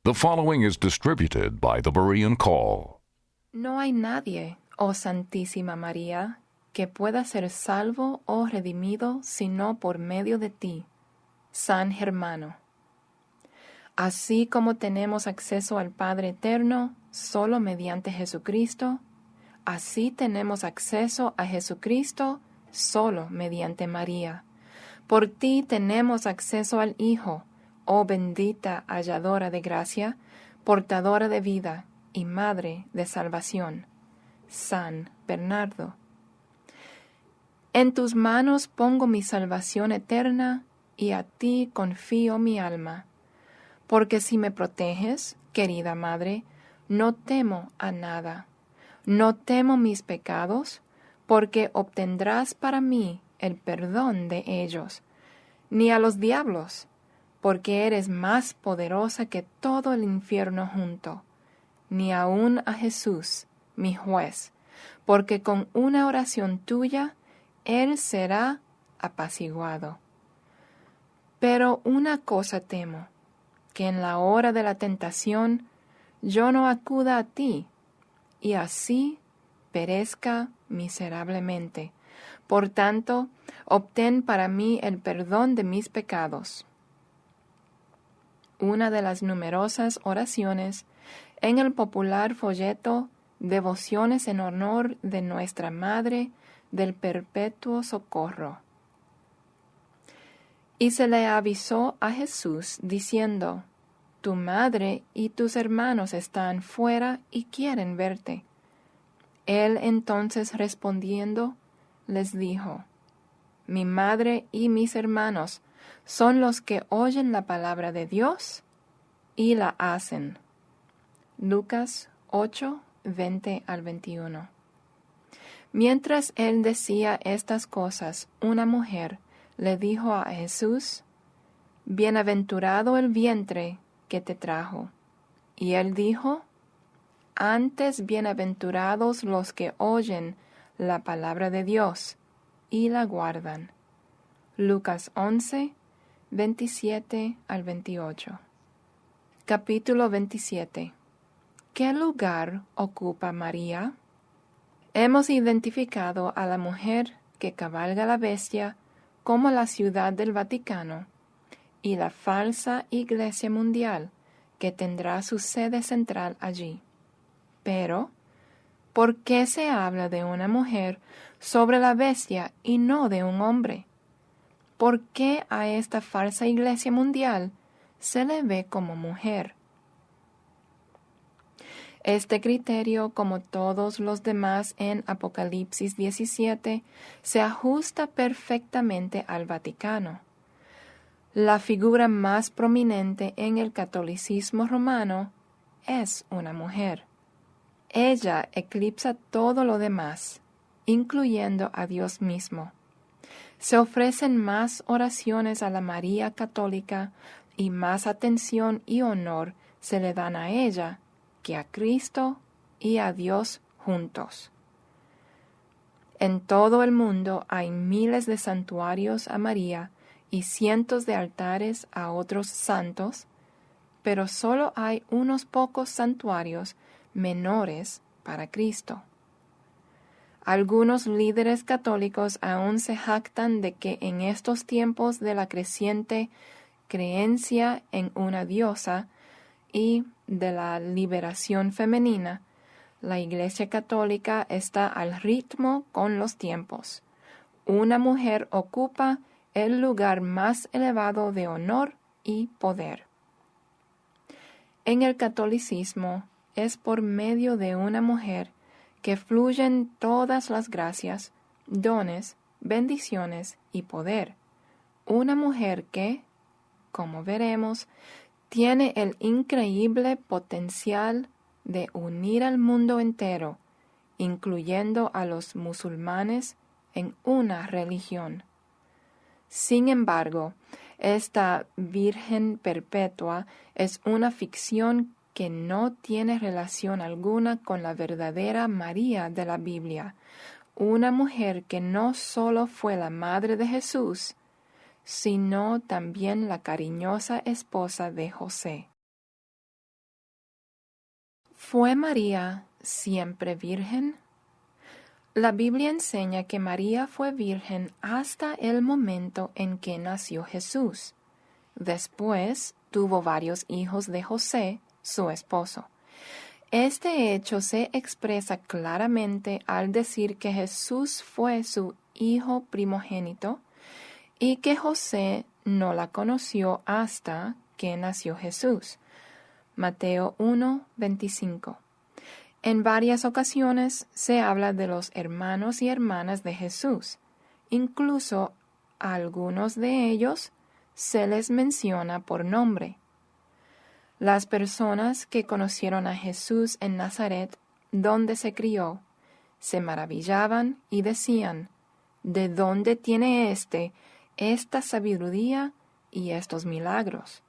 The following is distributed by the Berean Call. No hay nadie, oh Santísima María, que pueda ser salvo o redimido sino por medio de ti, San Germano. Así como tenemos acceso al Padre Eterno solo mediante Jesucristo, así tenemos acceso a Jesucristo solo mediante María. Por ti tenemos acceso al Hijo, oh bendita halladora de gracia, portadora de vida y madre de salvación, San Bernardo. En tus manos pongo mi salvación eterna y a ti confío mi alma. Porque si me proteges, querida Madre, no temo a nada. No temo mis pecados, porque obtendrás para mí el perdón de ellos, ni a los diablos, porque eres más poderosa que todo el infierno junto, ni aun a Jesús, mi juez, porque con una oración tuya él será apaciguado. Pero una cosa temo, que en la hora de la tentación yo no acuda a ti, y así perezca miserablemente. Por tanto, obtén para mí el perdón de mis pecados. Una de las numerosas oraciones en el popular folleto Devociones en honor de Nuestra Madre del Perpetuo Socorro. Y se le avisó a Jesús, diciendo: Tu madre y tus hermanos están fuera y quieren verte. Él entonces respondiendo, les dijo: Mi madre y mis hermanos son los que oyen la palabra de Dios y la hacen. Lucas 8, 20 al 21. Mientras él decía estas cosas, una mujer le dijo a Jesús: Bienaventurado el vientre que te trajo. Y él dijo: Antes bienaventurados los que oyen la palabra de Dios y la guardan. Lucas 11, 27 al 28. Capítulo 27. ¿Qué lugar ocupa María? Hemos identificado a la mujer que cabalga la bestia como la ciudad del Vaticano y la falsa Iglesia Mundial que tendrá su sede central allí. Pero, ¿por qué se habla de una mujer sobre la bestia y no de un hombre? ¿Por qué a esta falsa Iglesia Mundial se le ve como mujer? Este criterio, como todos los demás en Apocalipsis 17, se ajusta perfectamente al Vaticano. La figura más prominente en el catolicismo romano es una mujer. Ella eclipsa todo lo demás, incluyendo a Dios mismo. Se ofrecen más oraciones a la María católica y más atención y honor se le dan a ella que a Cristo y a Dios juntos. En todo el mundo hay miles de santuarios a María y cientos de altares a otros santos, pero solo hay unos pocos santuarios menores para Cristo. Algunos líderes católicos aún se jactan de que en estos tiempos de la creciente creencia en una diosa y de la liberación femenina, la Iglesia Católica está al ritmo con los tiempos. Una mujer ocupa el lugar más elevado de honor y poder. En el catolicismo es por medio de una mujer que fluyen todas las gracias, dones, bendiciones y poder. Una mujer que, como veremos, tiene el increíble potencial de unir al mundo entero, incluyendo a los musulmanes, en una religión. Sin embargo, esta Virgen Perpetua es una ficción que no tiene relación alguna con la verdadera María de la Biblia, una mujer que no solo fue la madre de Jesús, sino también la cariñosa esposa de José. ¿Fue María siempre virgen? La Biblia enseña que María fue virgen hasta el momento en que nació Jesús. Después tuvo varios hijos de José, su esposo. Este hecho se expresa claramente al decir que Jesús fue su hijo primogénito y que José no la conoció hasta que nació Jesús. Mateo 1:25. En varias ocasiones se habla de los hermanos y hermanas de Jesús. Incluso a algunos de ellos se les menciona por nombre. Las personas que conocieron a Jesús en Nazaret, donde se crió, se maravillaban y decían, ¿de dónde tiene esta sabiduría y estos milagros?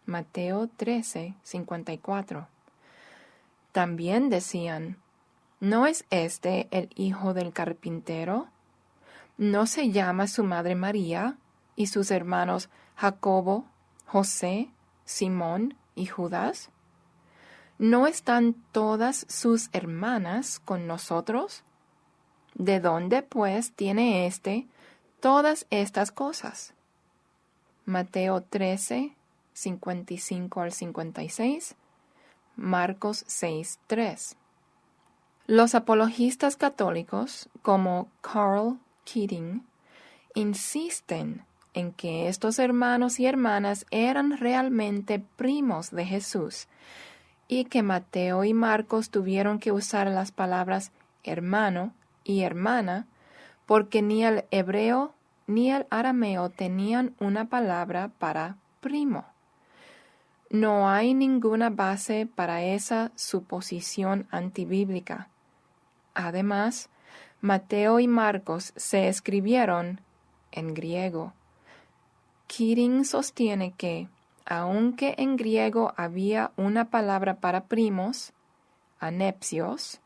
Mateo 13:54. También decían, ¿no es este el hijo del carpintero? ¿No se llama su madre María y sus hermanos Jacobo, José, Simón y Judas? ¿No están todas sus hermanas con nosotros? ¿De dónde, pues, tiene todas estas cosas? Mateo 13:55-56, Marcos 6:3. Los apologistas católicos, como Karl Keating, insisten en que estos hermanos y hermanas eran realmente primos de Jesús y que Mateo y Marcos tuvieron que usar las palabras hermano y hermana porque ni el hebreo ni el arameo tenían una palabra para primo. No hay ninguna base para esa suposición antibíblica. Además, Mateo y Marcos se escribieron en griego. Keating sostiene que, aunque en griego había una palabra para primos, anepsios,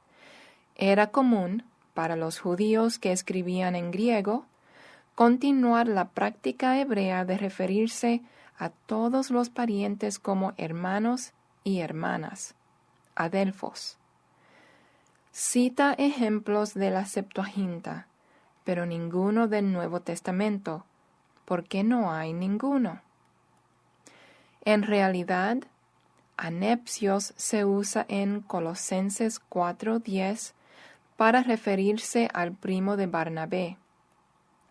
era común para los judíos que escribían en griego continuar la práctica hebrea de referirse a todos los parientes como hermanos y hermanas, adelfos. Cita ejemplos de la Septuaginta, pero ninguno del Nuevo Testamento, porque no hay ninguno. En realidad, anepsios se usa en Colosenses 4:10 para referirse al primo de Barnabé.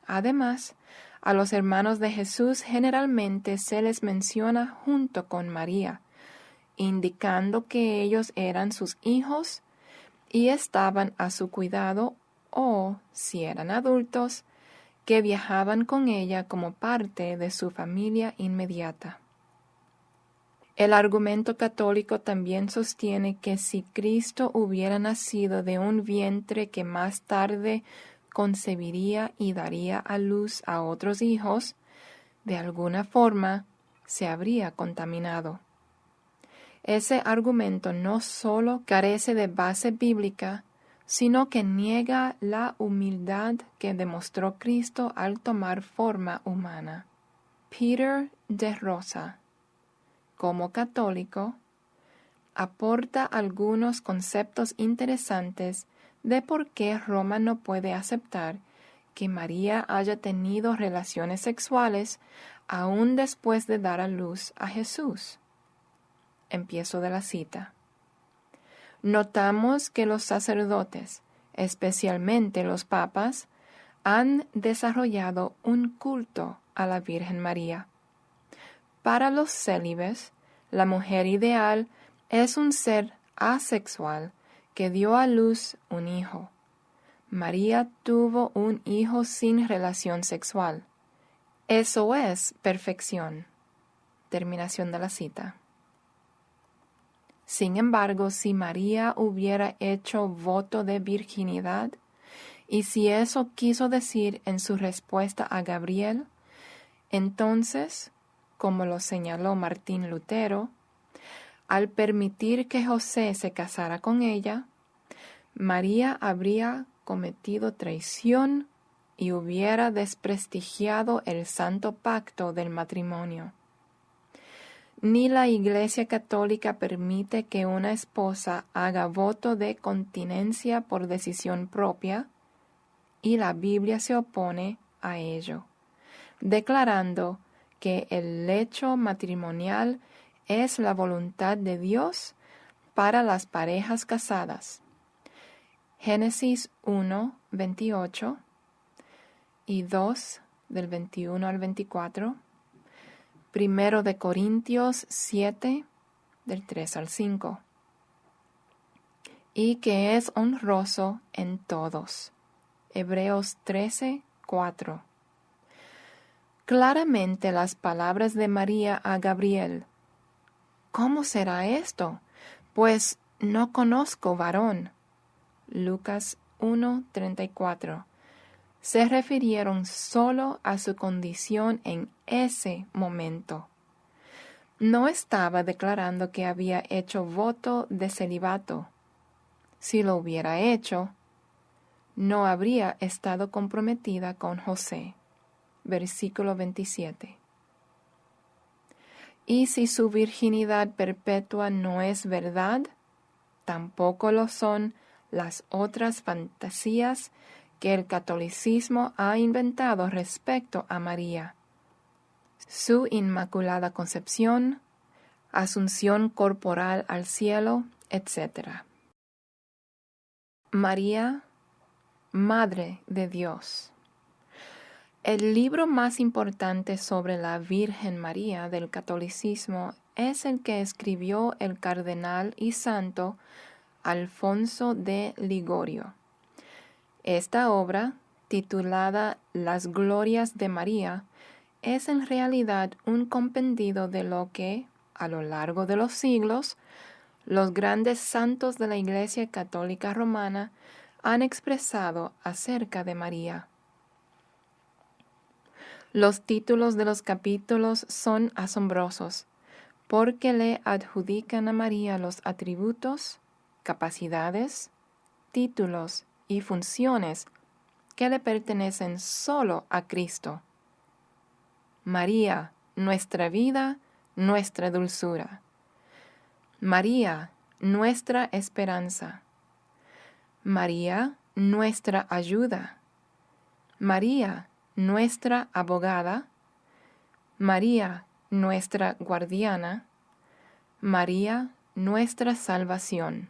Además, a los hermanos de Jesús generalmente se les menciona junto con María, indicando que ellos eran sus hijos y estaban a su cuidado o, si eran adultos, que viajaban con ella como parte de su familia inmediata. El argumento católico también sostiene que si Cristo hubiera nacido de un vientre que más tarde concebiría y daría a luz a otros hijos, de alguna forma se habría contaminado. Ese argumento no solo carece de base bíblica, sino que niega la humildad que demostró Cristo al tomar forma humana. Peter de Rosa, como católico, aporta algunos conceptos interesantes de por qué Roma no puede aceptar que María haya tenido relaciones sexuales aún después de dar a luz a Jesús. Empiezo de la cita. Notamos que los sacerdotes, especialmente los papas, han desarrollado un culto a la Virgen María. Para los célibes, la mujer ideal es un ser asexual que dio a luz un hijo. María tuvo un hijo sin relación sexual. Eso es perfección. Terminación de la cita. Sin embargo, si María hubiera hecho voto de virginidad, y si eso quiso decir en su respuesta a Gabriel, entonces, como lo señaló Martín Lutero, al permitir que José se casara con ella, María habría cometido traición y hubiera desprestigiado el santo pacto del matrimonio. Ni la Iglesia Católica permite que una esposa haga voto de continencia por decisión propia, y la Biblia se opone a ello, declarando que el lecho matrimonial es la voluntad de Dios para las parejas casadas. Génesis 1, 28 y 2, del 21 al 24. Primero de Corintios 7, del 3 al 5. Y que es honroso en todos. Hebreos 13, 4. Claramente las palabras de María a Gabriel: ¿cómo será esto? Pues no conozco varón. Lucas 1:34. Se refirieron solo a su condición en ese momento. No estaba declarando que había hecho voto de celibato. Si lo hubiera hecho, no habría estado comprometida con José. Versículo 27. Y si su virginidad perpetua no es verdad, tampoco lo son las otras fantasías que el catolicismo ha inventado respecto a María. Su inmaculada concepción, asunción corporal al cielo, etc. María, Madre de Dios. El libro más importante sobre la Virgen María del catolicismo es el que escribió el cardenal y santo Alfonso de Ligorio. Esta obra, titulada Las Glorias de María, es en realidad un compendio de lo que, a lo largo de los siglos, los grandes santos de la Iglesia Católica Romana han expresado acerca de María. Los títulos de los capítulos son asombrosos, porque le adjudican a María los atributos, capacidades, títulos y funciones que le pertenecen solo a Cristo. María, nuestra vida, nuestra dulzura. María, nuestra esperanza. María, nuestra ayuda. María, nuestra abogada. María, nuestra guardiana. María, nuestra salvación.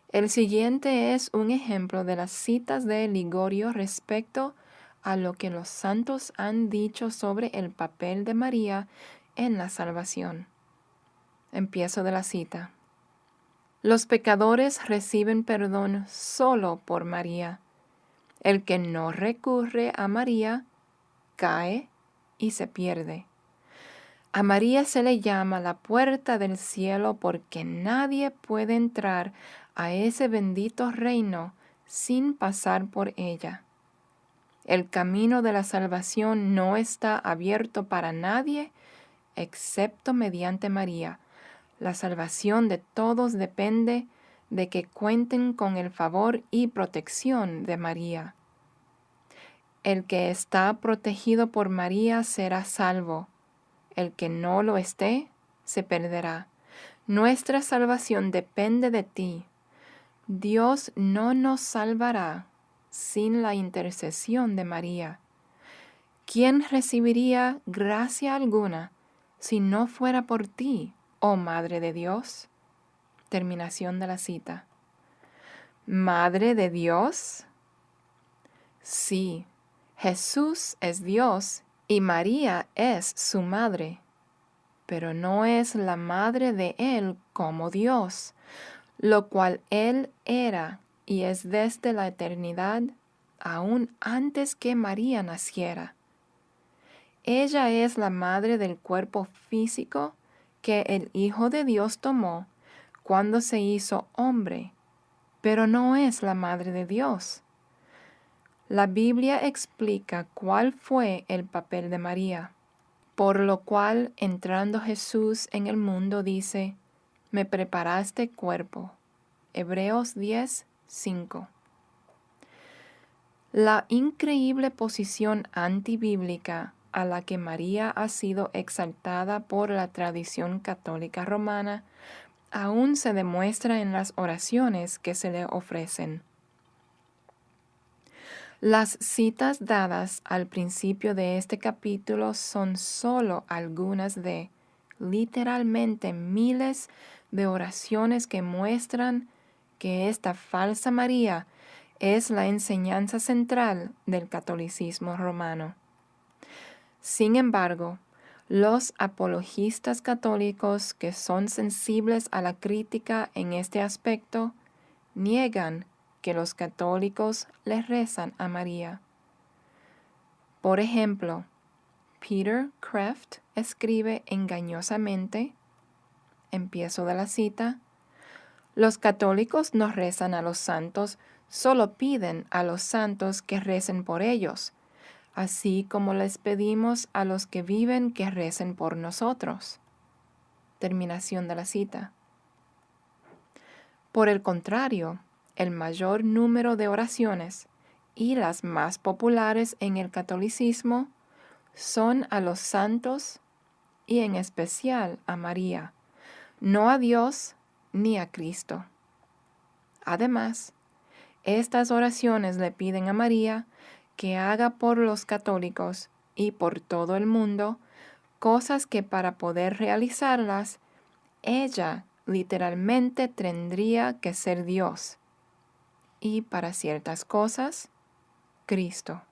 El siguiente es un ejemplo de las citas de Ligorio respecto a lo que los santos han dicho sobre el papel de María en la salvación. Empiezo de la cita. Los pecadores reciben perdón solo por María. El que no recurre a María cae y se pierde. A María se le llama la puerta del cielo porque nadie puede entrar a ese bendito reino sin pasar por ella. El camino de la salvación no está abierto para nadie excepto mediante María. La salvación de todos depende de que cuenten con el favor y protección de María. El que está protegido por María será salvo. El que no lo esté, se perderá. Nuestra salvación depende de ti. Dios no nos salvará sin la intercesión de María. ¿Quién recibiría gracia alguna si no fuera por ti, oh Madre de Dios? Terminación de la cita. ¿Madre de Dios? Sí, Jesús es Dios y María es su madre, pero no es la madre de Él como Dios, lo cual Él era y es desde la eternidad, aún antes que María naciera. Ella es la madre del cuerpo físico que el Hijo de Dios tomó cuando se hizo hombre, pero no es la madre de Dios. La Biblia explica cuál fue el papel de María, por lo cual, entrando Jesús en el mundo, dice: me preparaste cuerpo. Hebreos 10:5. La increíble posición antibíblica a la que María ha sido exaltada por la tradición católica romana aún se demuestra en las oraciones que se le ofrecen. Las citas dadas al principio de este capítulo son solo algunas de, literalmente, miles de oraciones que muestran que esta falsa María es la enseñanza central del catolicismo romano. Sin embargo, los apologistas católicos que son sensibles a la crítica en este aspecto niegan que los católicos le rezan a María. Por ejemplo, Peter Kreeft escribe engañosamente, empiezo de la cita, los católicos no rezan a los santos, solo piden a los santos que recen por ellos, así como les pedimos a los que viven que recen por nosotros. Terminación de la cita. Por el contrario, el mayor número de oraciones y las más populares en el catolicismo son a los santos y en especial a María, no a Dios ni a Cristo. Además, estas oraciones le piden a María que haga por los católicos y por todo el mundo cosas que para poder realizarlas, ella literalmente tendría que ser Dios. Y para ciertas cosas, Cristo.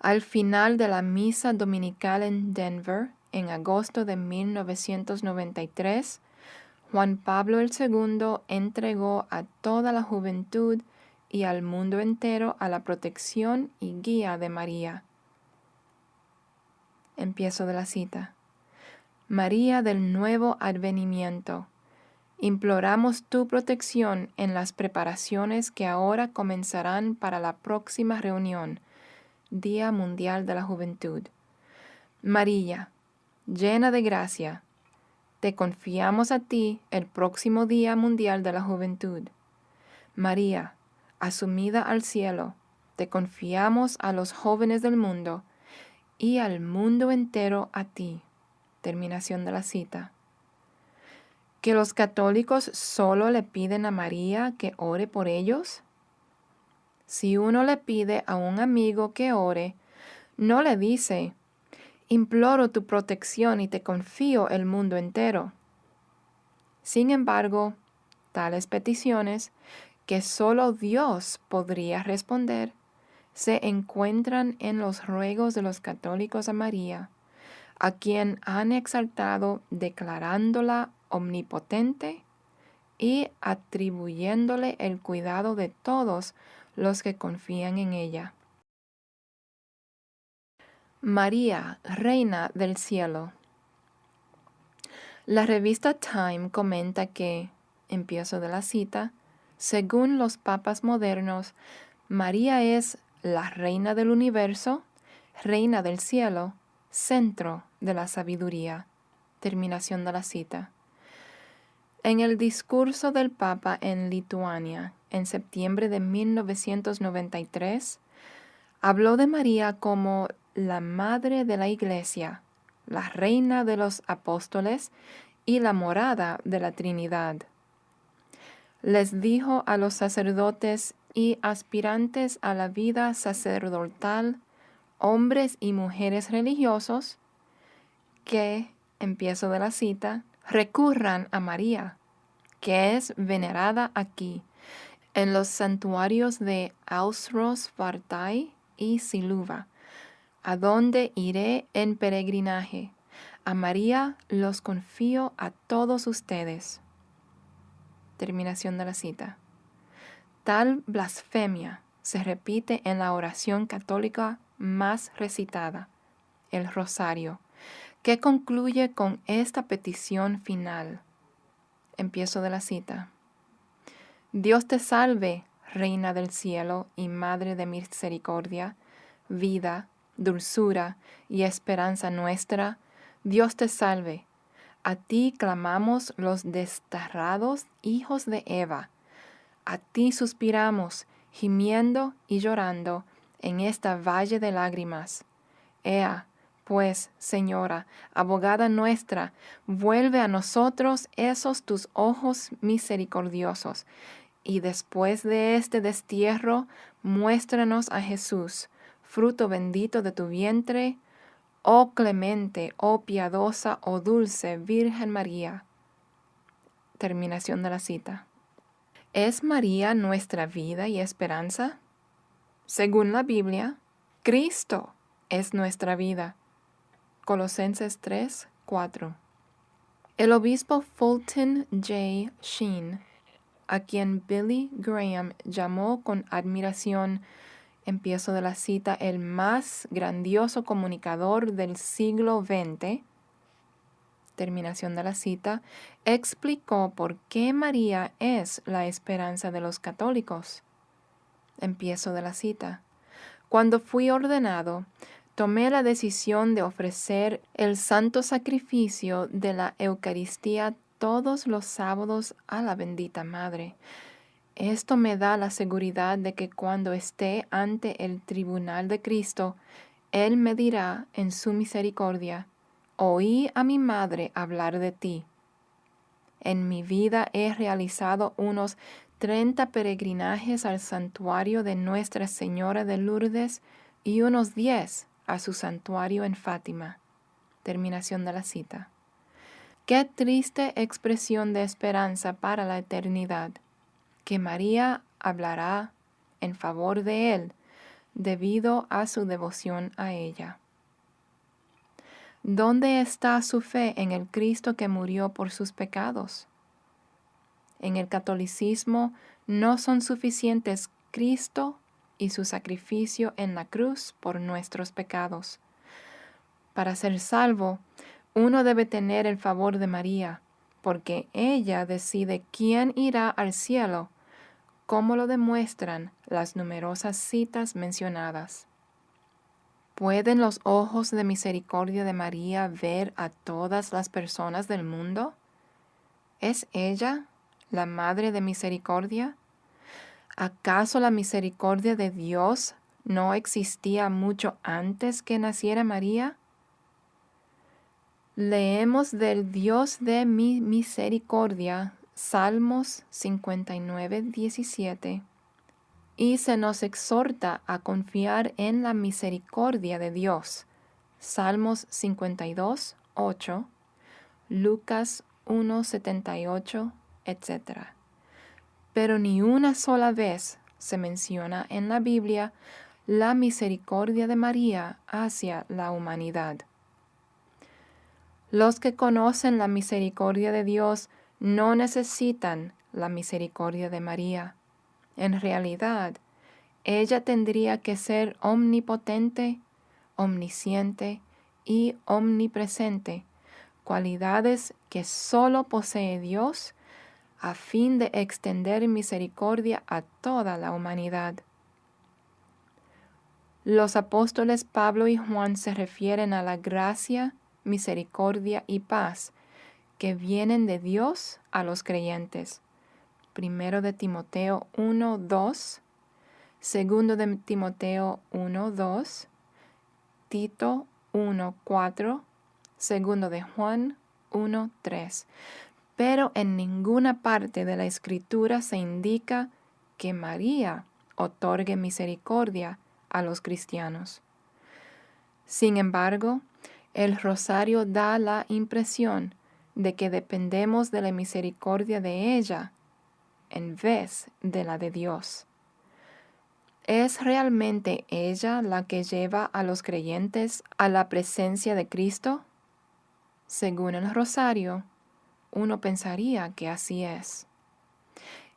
Al final de la misa dominical en Denver, en agosto de 1993, Juan Pablo II entregó a toda la juventud y al mundo entero a la protección y guía de María. Empiezo de la cita. María del nuevo advenimiento, imploramos tu protección en las preparaciones que ahora comenzarán para la próxima reunión, Día Mundial de la Juventud. María, llena de gracia, te confiamos a ti el próximo Día Mundial de la Juventud. María, asumida al cielo, te confiamos a los jóvenes del mundo y al mundo entero a ti. Terminación de la cita. ¿Que los católicos solo le piden a María que ore por ellos? Si uno le pide a un amigo que ore, no le dice, imploro tu protección y te confío el mundo entero. Sin embargo, tales peticiones, que solo Dios podría responder, se encuentran en los ruegos de los católicos a María, a quien han exaltado declarándola omnipotente y atribuyéndole el cuidado de todos los que confían en ella. María, Reina del Cielo. La revista Time comenta que, empiezo de la cita, según los papas modernos, María es la Reina del Universo, Reina del Cielo, centro de la sabiduría. Terminación de la cita. En el discurso del Papa en Lituania, en septiembre de 1993, habló de María como la Madre de la Iglesia, la Reina de los Apóstoles y la morada de la Trinidad. Les dijo a los sacerdotes y aspirantes a la vida sacerdotal, hombres y mujeres religiosos, que, empiezo de la cita, recurran a María, que es venerada aquí, en los santuarios de Ausros, Vartai y Siluva, a donde iré en peregrinaje. A María los confío a todos ustedes. Terminación de la cita. Tal blasfemia se repite en la oración católica más recitada, el Rosario, que concluye con esta petición final. Empiezo de la cita. Dios te salve, Reina del cielo y Madre de misericordia, vida, dulzura y esperanza nuestra. Dios te salve. A ti clamamos los desterrados hijos de Eva. A ti suspiramos, gimiendo y llorando en esta valle de lágrimas. Ea, pues, Señora, abogada nuestra, vuelve a nosotros esos tus ojos misericordiosos, y después de este destierro, muéstranos a Jesús, fruto bendito de tu vientre, oh clemente, oh piadosa, oh dulce Virgen María. Terminación de la cita. ¿Es María nuestra vida y esperanza? Según la Biblia, Cristo es nuestra vida. Colosenses 3, 4. El obispo Fulton J. Sheen, a quien Billy Graham llamó con admiración, empiezo de la cita, el más grandioso comunicador del siglo XX, terminación de la cita, explicó por qué María es la esperanza de los católicos. Empiezo de la cita. Cuando fui ordenado, tomé la decisión de ofrecer el santo sacrificio de la Eucaristía todos los sábados a la bendita Madre. Esto me da la seguridad de que cuando esté ante el tribunal de Cristo, Él me dirá en su misericordia: oí a mi madre hablar de ti. En mi vida he realizado unos 30 peregrinajes al santuario de Nuestra Señora de Lourdes y unos 10 a su santuario en Fátima. Terminación de la cita. Qué triste expresión de esperanza para la eternidad, que María hablará en favor de él debido a su devoción a ella. ¿Dónde está su fe en el Cristo que murió por sus pecados? En el catolicismo no son suficientes Cristo y su sacrificio en la cruz por nuestros pecados. Para ser salvo, uno debe tener el favor de María, porque ella decide quién irá al cielo, como lo demuestran las numerosas citas mencionadas. ¿Pueden los ojos de misericordia de María ver a todas las personas del mundo? ¿Es ella la Madre de Misericordia? ¿Acaso la misericordia de Dios no existía mucho antes que naciera María? Leemos del Dios de mi misericordia, Salmos 59, 17. Y se nos exhorta a confiar en la misericordia de Dios. Salmos 52, 8, Lucas 1, 78, etc. Pero ni una sola vez se menciona en la Biblia la misericordia de María hacia la humanidad. Los que conocen la misericordia de Dios no necesitan la misericordia de María. En realidad, ella tendría que ser omnipotente, omnisciente y omnipresente, cualidades que solo posee Dios a fin de extender misericordia a toda la humanidad. Los apóstoles Pablo y Juan se refieren a la gracia, misericordia y paz que vienen de Dios a los creyentes. Primero de Timoteo 1, 2, segundo de Timoteo 1, 2, Tito 1, 4, segundo de Juan 1, 3. Pero en ninguna parte de la Escritura se indica que María otorgue misericordia a los cristianos. Sin embargo, el rosario da la impresión de que dependemos de la misericordia de ella en vez de la de Dios. ¿Es realmente ella la que lleva a los creyentes a la presencia de Cristo? Según el rosario, uno pensaría que así es.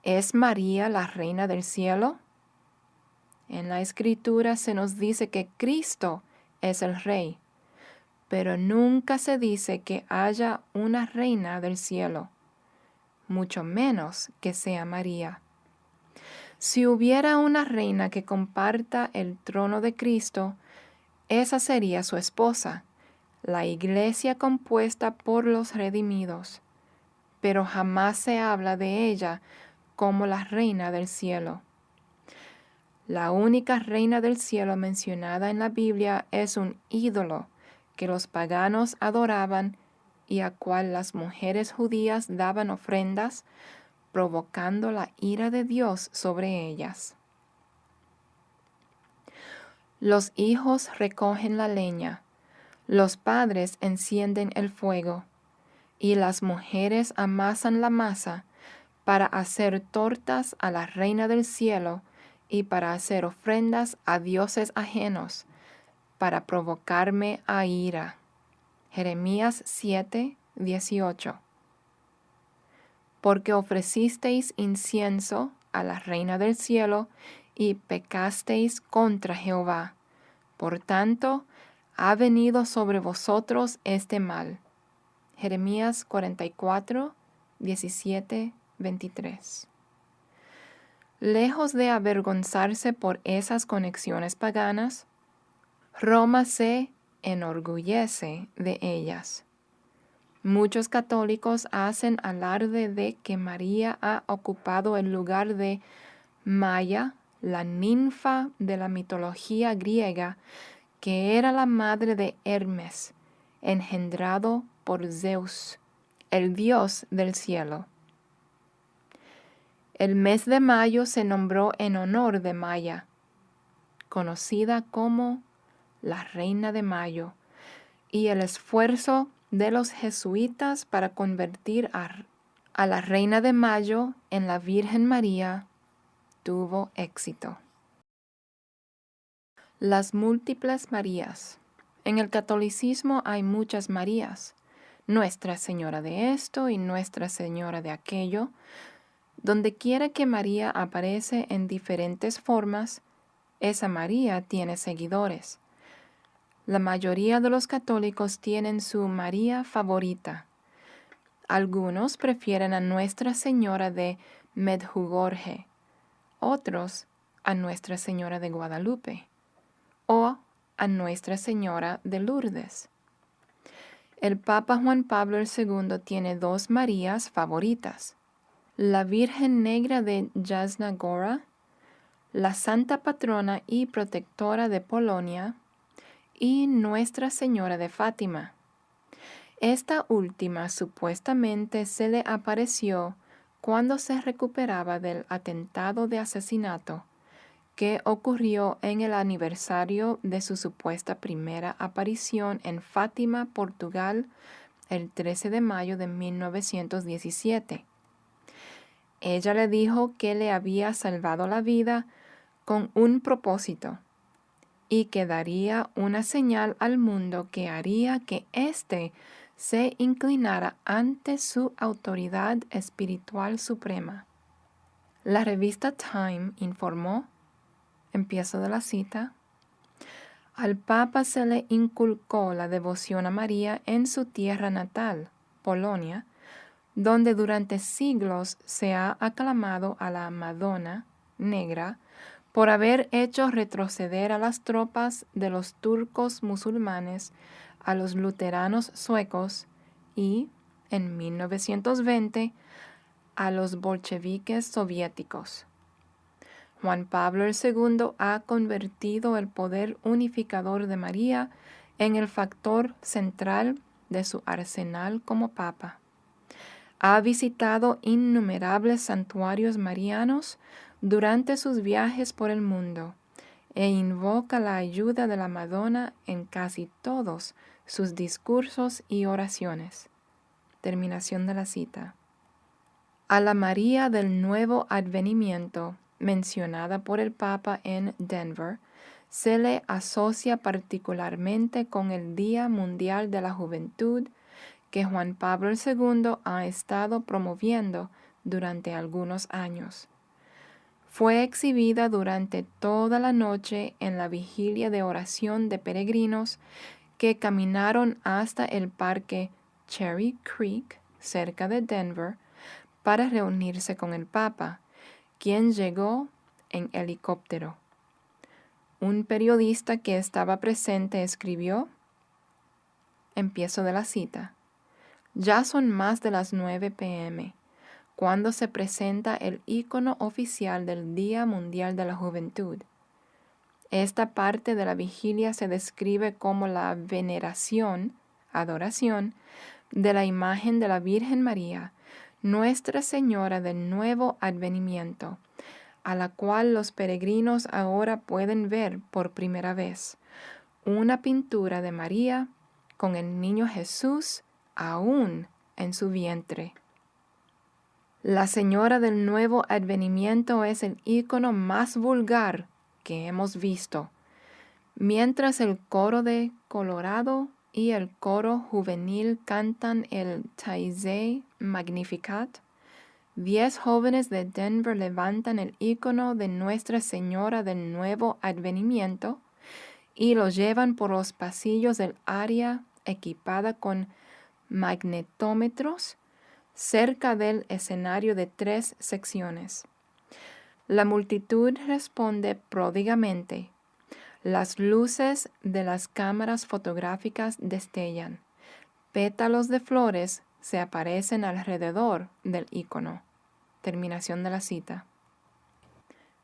¿Es María la reina del cielo? En la Escritura se nos dice que Cristo es el Rey, pero nunca se dice que haya una reina del cielo, mucho menos que sea María. Si hubiera una reina que comparta el trono de Cristo, esa sería su esposa, la iglesia compuesta por los redimidos, pero jamás se habla de ella como la reina del cielo. La única reina del cielo mencionada en la Biblia es un ídolo que los paganos adoraban y a cual las mujeres judías daban ofrendas, provocando la ira de Dios sobre ellas. Los hijos recogen la leña, los padres encienden el fuego, y las mujeres amasan la masa para hacer tortas a la reina del cielo y para hacer ofrendas a dioses ajenos, para provocarme a ira. Jeremías 7:18. Porque ofrecisteis incienso a la reina del cielo y pecasteis contra Jehová. Por tanto, ha venido sobre vosotros este mal. Jeremías 44:17-23. Lejos de avergonzarse por esas conexiones paganas, Roma se enorgullece de ellas. Muchos católicos hacen alarde de que María ha ocupado el lugar de Maya, la ninfa de la mitología griega, que era la madre de Hermes, engendrado por Zeus, el dios del cielo. El mes de mayo se nombró en honor de Maya, conocida como la Reina de Mayo, y el esfuerzo de los jesuitas para convertir a la Reina de Mayo en la Virgen María tuvo éxito. Las múltiples Marías. En el catolicismo hay muchas Marías, Nuestra Señora de esto y Nuestra Señora de aquello. Donde quiera que María aparece en diferentes formas, esa María tiene seguidores. La mayoría de los católicos tienen su María favorita. Algunos prefieren a Nuestra Señora de Medjugorje, otros a Nuestra Señora de Guadalupe o a Nuestra Señora de Lourdes. El Papa Juan Pablo II tiene dos Marías favoritas: la Virgen Negra de Jasna Góra, la Santa Patrona y Protectora de Polonia, y Nuestra Señora de Fátima. Esta última supuestamente se le apareció cuando se recuperaba del atentado de asesinato que ocurrió en el aniversario de su supuesta primera aparición en Fátima, Portugal, el 13 de mayo de 1917. Ella le dijo que le había salvado la vida con un propósito y que daría una señal al mundo que haría que éste se inclinara ante su autoridad espiritual suprema. La revista Time informó, empiezo de la cita, al Papa se le inculcó la devoción a María en su tierra natal, Polonia, donde durante siglos se ha aclamado a la Madonna Negra por haber hecho retroceder a las tropas de los turcos musulmanes a los luteranos suecos y, en 1920, a los bolcheviques soviéticos. Juan Pablo II ha convertido el poder unificador de María en el factor central de su arsenal como papa. Ha visitado innumerables santuarios marianos durante sus viajes por el mundo e invoca la ayuda de la Madonna en casi todos sus discursos y oraciones. Terminación de la cita. A la María del Nuevo Advenimiento, mencionada por el Papa en Denver, se le asocia particularmente con el Día Mundial de la Juventud que Juan Pablo II ha estado promoviendo durante algunos años. Fue exhibida durante toda la noche en la vigilia de oración de peregrinos que caminaron hasta el parque Cherry Creek, cerca de Denver, para reunirse con el Papa, quien llegó en helicóptero. Un periodista que estaba presente escribió, empiezo de la cita, ya son más de las 9 p.m., cuando se presenta el ícono oficial del Día Mundial de la Juventud, esta parte de la vigilia se describe como la veneración, adoración, de la imagen de la Virgen María, Nuestra Señora del Nuevo Advenimiento, a la cual los peregrinos ahora pueden ver por primera vez. Una pintura de María con el niño Jesús aún en su vientre. La Señora del Nuevo Advenimiento es el ícono más vulgar que hemos visto. Mientras el coro de Colorado y el coro juvenil cantan el Taizé Magnificat, 10 jóvenes de Denver levantan el ícono de Nuestra Señora del Nuevo Advenimiento y lo llevan por los pasillos del área equipada con magnetómetros cerca del escenario de 3 secciones. La multitud responde pródigamente. Las luces de las cámaras fotográficas destellan. Pétalos de flores se aparecen alrededor del ícono. Terminación de la cita.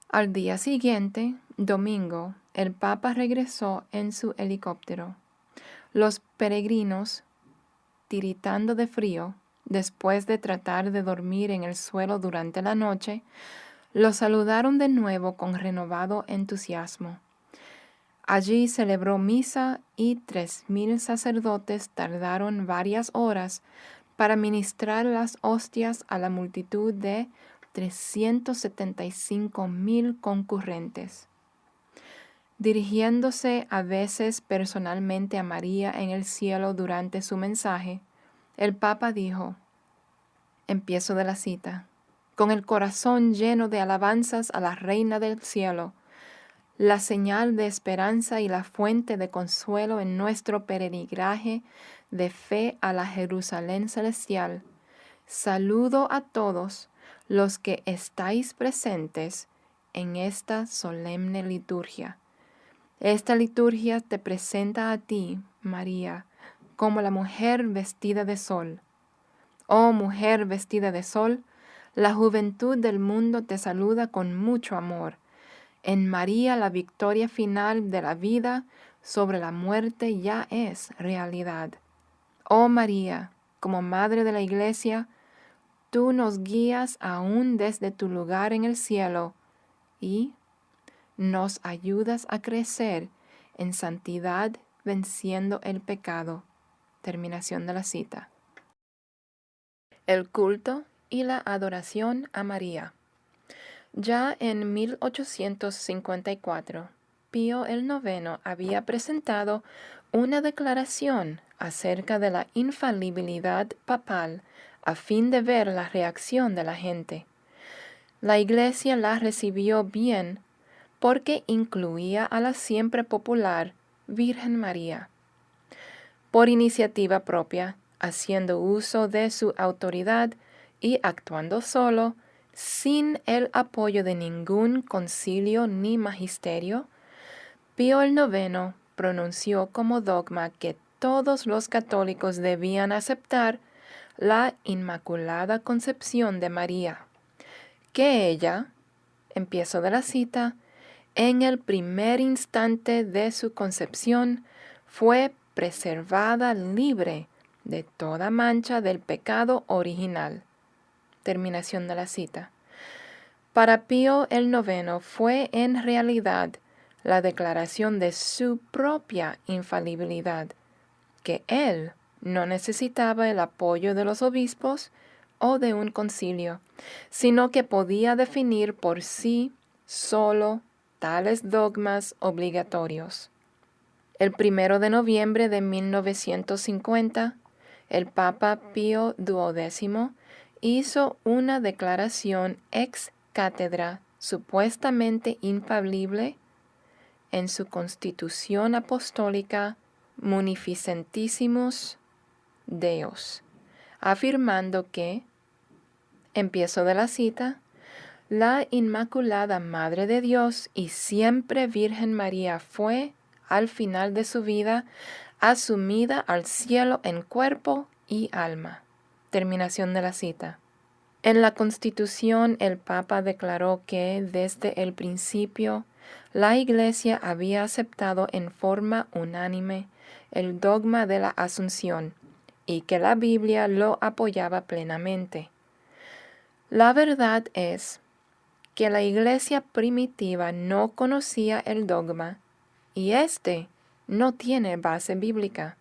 Al día siguiente, domingo, el Papa regresó en su helicóptero. Los peregrinos, tiritando de frío, después de tratar de dormir en el suelo durante la noche, lo saludaron de nuevo con renovado entusiasmo. Allí celebró misa y 3,000 sacerdotes tardaron varias horas para ministrar las hostias a la multitud de 375,000 concurrentes. Dirigiéndose a veces personalmente a María en el cielo durante su mensaje, el Papa dijo, empiezo de la cita, con el corazón lleno de alabanzas a la Reina del Cielo, la señal de esperanza y la fuente de consuelo en nuestro peregrinaje de fe a la Jerusalén celestial. Saludo a todos los que estáis presentes en esta solemne liturgia. Esta liturgia te presenta a ti, María, como la mujer vestida de sol. Oh mujer vestida de sol, la juventud del mundo te saluda con mucho amor. En María la victoria final de la vida sobre la muerte ya es realidad. Oh María, como Madre de la Iglesia, tú nos guías aún desde tu lugar en el cielo y nos ayudas a crecer en santidad venciendo el pecado. Terminación de la cita. El culto y la adoración a María. Ya en 1854, Pío IX había presentado una declaración acerca de la infalibilidad papal a fin de ver la reacción de la gente. La Iglesia la recibió bien porque incluía a la siempre popular Virgen María. Por iniciativa propia, haciendo uso de su autoridad y actuando solo, sin el apoyo de ningún concilio ni magisterio, Pío IX pronunció como dogma que todos los católicos debían aceptar la Inmaculada Concepción de María, que ella, empiezo de la cita, en el primer instante de su concepción fue preservada libre de toda mancha del pecado original. Terminación de la cita. Para Pío IX fue en realidad la declaración de su propia infalibilidad, que él no necesitaba el apoyo de los obispos o de un concilio, sino que podía definir por sí solo tales dogmas obligatorios. El 1 de noviembre de 1950, el Papa Pío XII hizo una declaración ex cátedra supuestamente infalible en su Constitución Apostólica Munificentissimus Deus, afirmando que, empiezo de la cita, la Inmaculada Madre de Dios y siempre Virgen María fue, al final de su vida, asumida al cielo en cuerpo y alma. Terminación de la cita. En la Constitución el Papa declaró que desde el principio la Iglesia había aceptado en forma unánime el dogma de la Asunción y que la Biblia lo apoyaba plenamente. La verdad es que la Iglesia primitiva no conocía el dogma y éste no tiene base bíblica.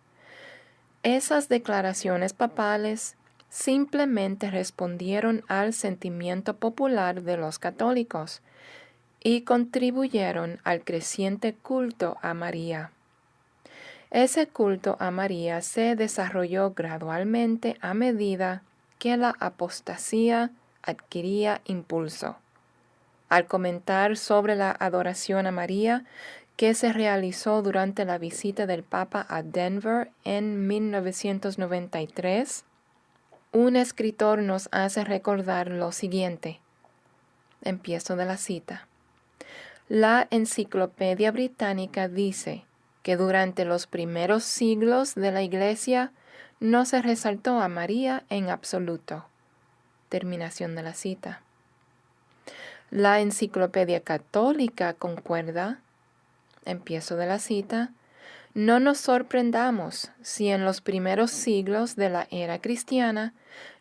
Esas declaraciones papales simplemente respondieron al sentimiento popular de los católicos y contribuyeron al creciente culto a María. Ese culto a María se desarrolló gradualmente a medida que la apostasía adquiría impulso. Al comentar sobre la adoración a María que se realizó durante la visita del Papa a Denver en 1993, un escritor nos hace recordar lo siguiente. Empiezo de la cita. La Enciclopedia Británica dice que durante los primeros siglos de la Iglesia no se resaltó a María en absoluto. Terminación de la cita. La Enciclopedia Católica concuerda, empiezo de la cita, no nos sorprendamos si en los primeros siglos de la era cristiana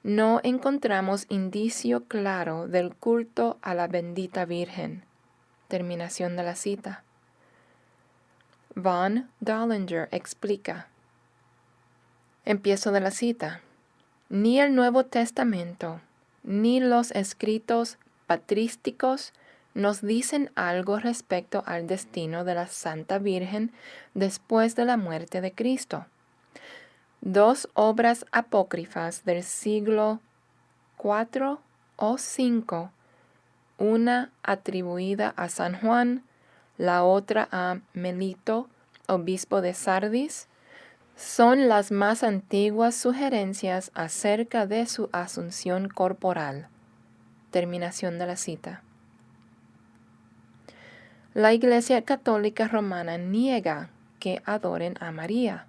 no encontramos indicio claro del culto a la bendita Virgen. Terminación de la cita. Von Dollinger explica. Empiezo de la cita. Ni el Nuevo Testamento, ni los escritos patrísticos nos dicen algo respecto al destino de la Santa Virgen después de la muerte de Cristo. Dos obras apócrifas del siglo IV o V, una atribuida a San Juan, la otra a Melito, obispo de Sardis, son las más antiguas sugerencias acerca de su asunción corporal. Terminación de la cita. La Iglesia Católica Romana niega que adoren a María.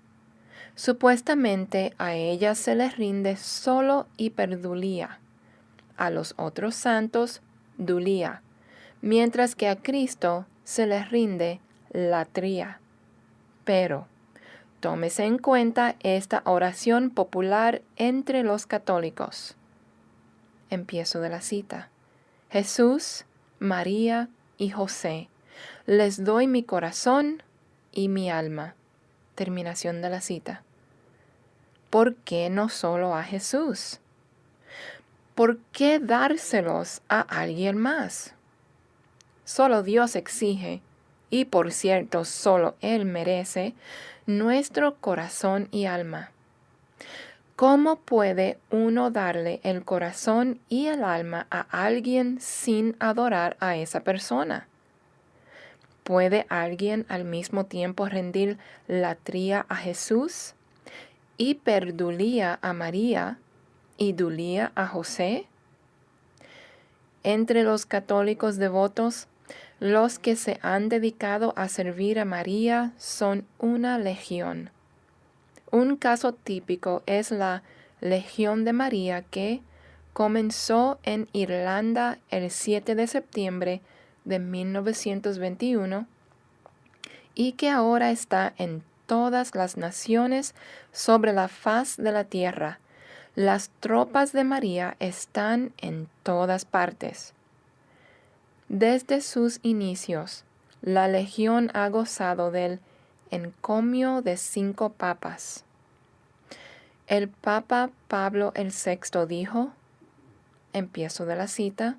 Supuestamente a ella se les rinde solo hiperdulía, a los otros santos dulía, mientras que a Cristo se les rinde latría. Pero tómese en cuenta esta oración popular entre los católicos. Empiezo de la cita. Jesús, María y José, les doy mi corazón y mi alma. Terminación de la cita. ¿Por qué no solo a Jesús? ¿Por qué dárselos a alguien más? Solo Dios exige, y por cierto solo Él merece, nuestro corazón y alma. ¿Cómo puede uno darle el corazón y el alma a alguien sin adorar a esa persona? ¿Puede alguien al mismo tiempo rendir latría a Jesús, hiperdulía a María y dulía a José? Entre los católicos devotos, los que se han dedicado a servir a María son una legión. Un caso típico es la Legión de María que comenzó en Irlanda el 7 de septiembre de 1921 y que ahora está en todas las naciones sobre la faz de la tierra. Las tropas de María están en todas partes. Desde sus inicios, la Legión ha gozado del encomio de 5 papas. El Papa Pablo VI dijo, empiezo de la cita,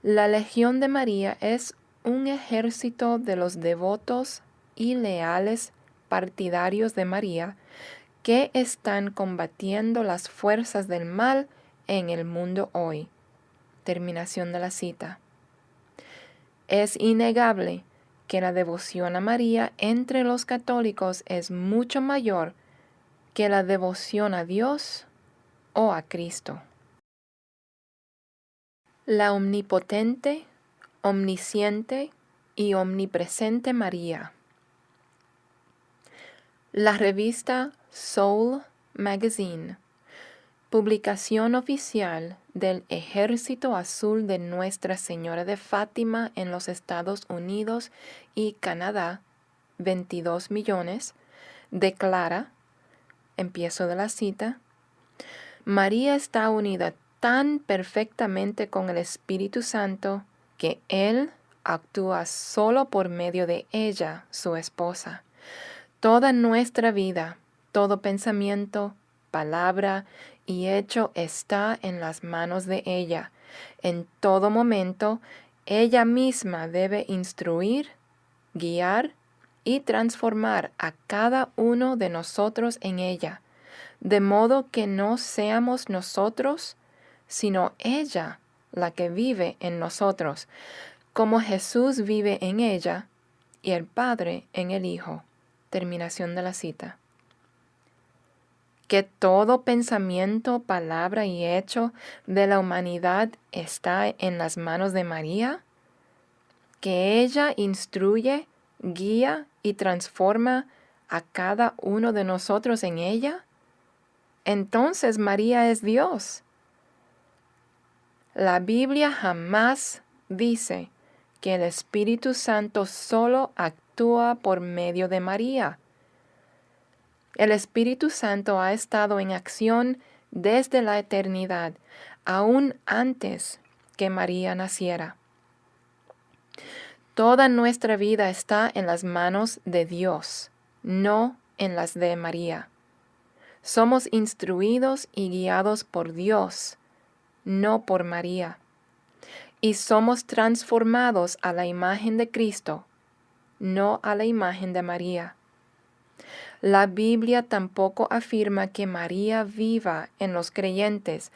la Legión de María es un ejército de los devotos y leales partidarios de María que están combatiendo las fuerzas del mal en el mundo hoy. Terminación de la cita. Es innegable que la devoción a María entre los católicos es mucho mayor que la devoción a Dios o a Cristo. La omnipotente, omnisciente y omnipresente María. La revista Soul Magazine Publicación oficial del Ejército Azul de Nuestra Señora de Fátima en los Estados Unidos y Canadá, 22 millones, declara, empiezo de la cita, María está unida tan perfectamente con el Espíritu Santo que Él actúa solo por medio de ella, su esposa. Toda nuestra vida, todo pensamiento, palabra y hecho está en las manos de ella. En todo momento, ella misma debe instruir, guiar y transformar a cada uno de nosotros en ella, de modo que no seamos nosotros, sino ella la que vive en nosotros, como Jesús vive en ella y el Padre en el Hijo. Terminación de la cita. Que todo pensamiento, palabra y hecho de la humanidad está en las manos de María, que ella instruye, guía y transforma a cada uno de nosotros en ella, entonces María es Dios. La Biblia jamás dice que el Espíritu Santo solo actúa por medio de María. El Espíritu Santo ha estado en acción desde la eternidad, aún antes que María naciera. Toda nuestra vida está en las manos de Dios, no en las de María. Somos instruidos y guiados por Dios, no por María. Y somos transformados a la imagen de Cristo, no a la imagen de María. La Biblia tampoco afirma que María viva en los creyentes,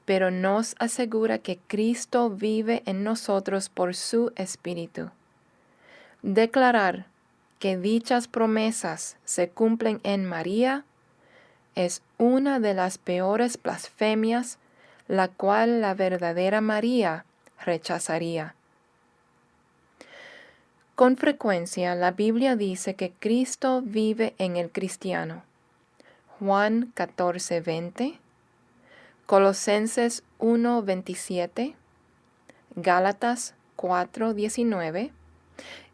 pero nos asegura que Cristo vive en nosotros por su Espíritu. Declarar que dichas promesas se cumplen en María es una de las peores blasfemias, la cual la verdadera María rechazaría. Con frecuencia la Biblia dice que Cristo vive en el cristiano. Juan 14:20, Colosenses 1:27, Gálatas 4:19,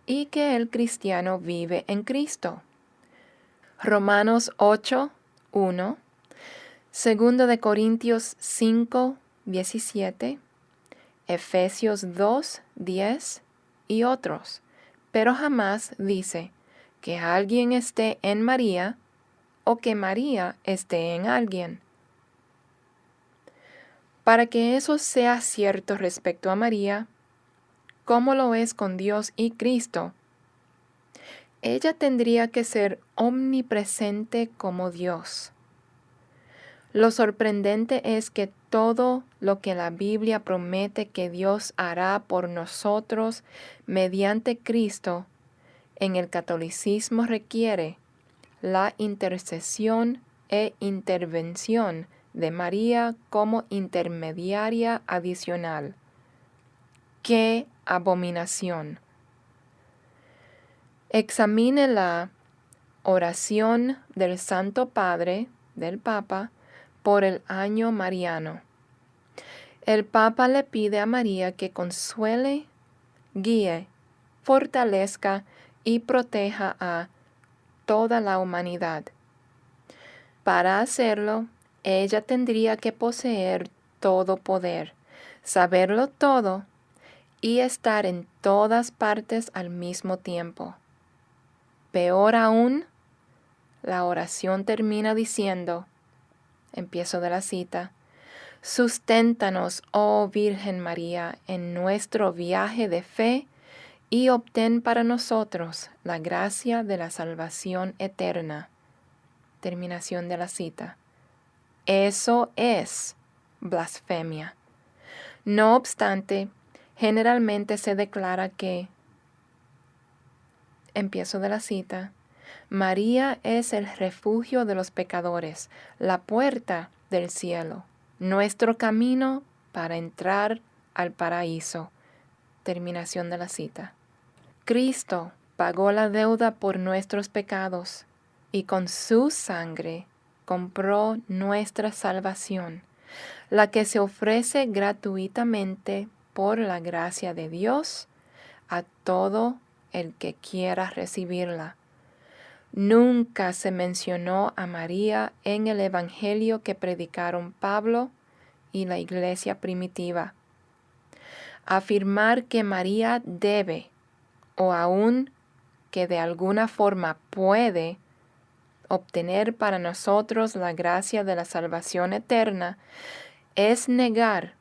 y que el cristiano vive en Cristo. Romanos 8:1, 2 de Corintios 5:17, Efesios 2:10 y otros. Pero jamás dice que alguien esté en María o que María esté en alguien. Para que eso sea cierto respecto a María, como lo es con Dios y Cristo, ella tendría que ser omnipresente como Dios. Lo sorprendente es que todo lo que la Biblia promete que Dios hará por nosotros mediante Cristo, en el catolicismo requiere la intercesión e intervención de María como intermediaria adicional. ¡Qué abominación! Examine la oración del Santo Padre, del Papa, por el año mariano. El Papa le pide a María que consuele, guíe, fortalezca y proteja a toda la humanidad. Para hacerlo, ella tendría que poseer todo poder, saberlo todo y estar en todas partes al mismo tiempo. Peor aún, la oración termina diciendo, empiezo de la cita, susténtanos, oh Virgen María, en nuestro viaje de fe y obtén para nosotros la gracia de la salvación eterna. Terminación de la cita. Eso es blasfemia. No obstante, generalmente se declara que, empiezo de la cita, María es el refugio de los pecadores, la puerta del cielo, nuestro camino para entrar al paraíso. Terminación de la cita. Cristo pagó la deuda por nuestros pecados y con su sangre compró nuestra salvación, la que se ofrece gratuitamente por la gracia de Dios a todo el que quiera recibirla. Nunca se mencionó a María en el Evangelio que predicaron Pablo y la iglesia primitiva. Afirmar que María debe, o aún que de alguna forma puede, obtener para nosotros la gracia de la salvación eterna, es negar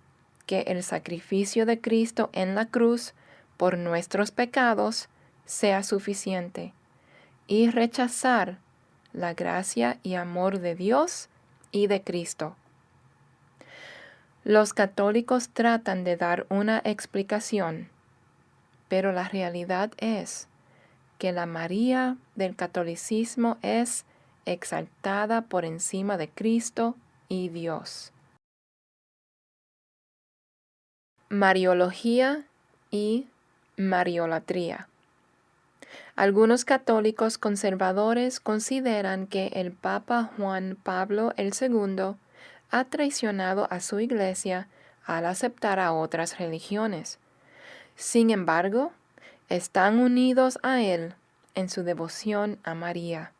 que el sacrificio de Cristo en la cruz por nuestros pecados sea suficiente, y rechazar la gracia y amor de Dios y de Cristo. Los católicos tratan de dar una explicación, pero la realidad es que la María del catolicismo es exaltada por encima de Cristo y Dios. Mariología y Mariolatría. Algunos católicos conservadores consideran que el Papa Juan Pablo II ha traicionado a su Iglesia al aceptar a otras religiones. Sin embargo, están unidos a él en su devoción a María.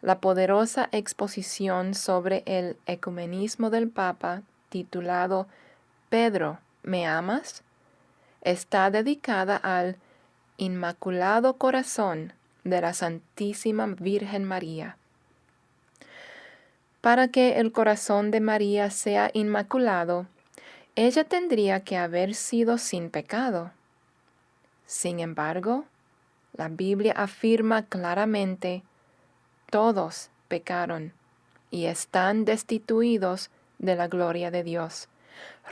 La poderosa exposición sobre el ecumenismo del Papa, titulado Pedro, ¿me amas?, está dedicada al Inmaculado Corazón de la Santísima Virgen María. Para que el corazón de María sea inmaculado, ella tendría que haber sido sin pecado. Sin embargo, la Biblia afirma claramente: todos pecaron y están destituidos de la gloria de Dios.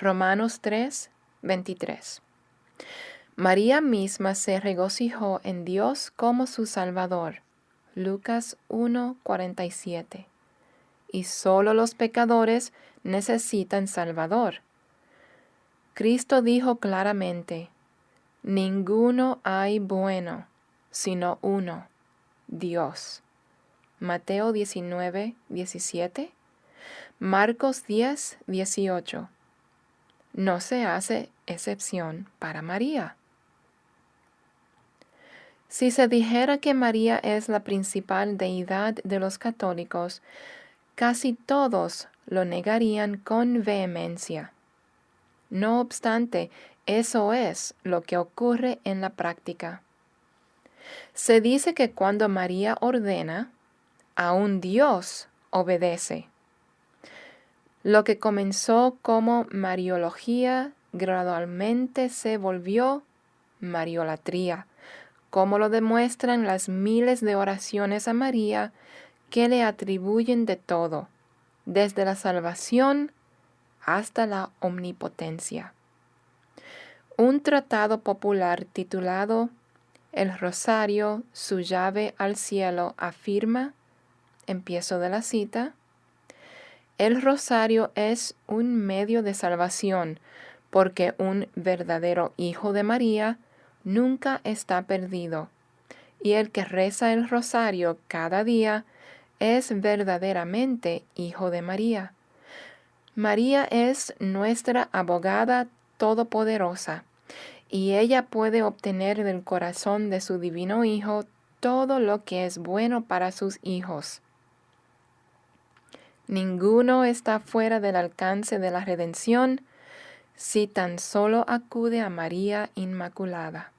Romanos 3, 23. María misma se regocijó en Dios como su Salvador. Lucas 1, 47. Y solo los pecadores necesitan Salvador. Cristo dijo claramente: ninguno hay bueno, sino uno, Dios. Mateo 19, 17. Marcos 10, 18. No se hace excepción para María. Si se dijera que María es la principal deidad de los católicos, casi todos lo negarían con vehemencia. No obstante, eso es lo que ocurre en la práctica. Se dice que cuando María ordena, aún Dios obedece. Lo que comenzó como mariología gradualmente se volvió mariolatría, como lo demuestran las miles de oraciones a María que le atribuyen de todo, desde la salvación hasta la omnipotencia. Un tratado popular titulado El Rosario, su llave al cielo, afirma, empiezo de la cita: el rosario es un medio de salvación, porque un verdadero hijo de María nunca está perdido, y el que reza el rosario cada día es verdaderamente hijo de María. María es nuestra abogada todopoderosa, y ella puede obtener del corazón de su divino Hijo todo lo que es bueno para sus hijos. Ninguno está fuera del alcance de la redención si tan solo acude a María Inmaculada.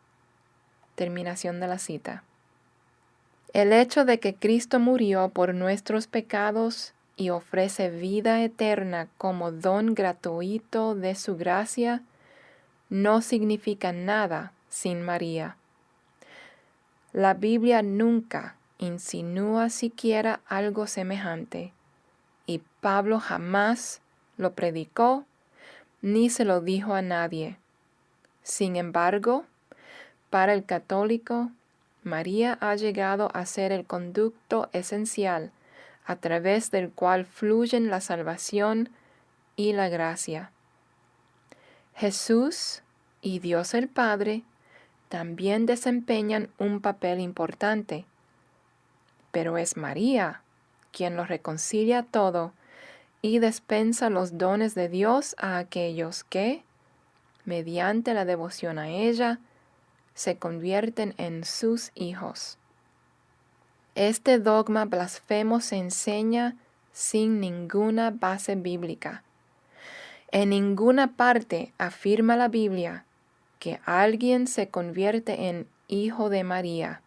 Terminación de la cita. El hecho de que Cristo murió por nuestros pecados y ofrece vida eterna como don gratuito de su gracia no significa nada sin María. La Biblia nunca insinúa siquiera algo semejante, y Pablo jamás lo predicó ni se lo dijo a nadie. Sin embargo, para el católico, María ha llegado a ser el conducto esencial a través del cual fluyen la salvación y la gracia. Jesús y Dios el Padre también desempeñan un papel importante, pero es María quien lo reconcilia todo y dispensa los dones de Dios a aquellos que, mediante la devoción a ella, se convierten en sus hijos. Este dogma blasfemo se enseña sin ninguna base bíblica. En ninguna parte afirma la Biblia que alguien se convierte en hijo de María.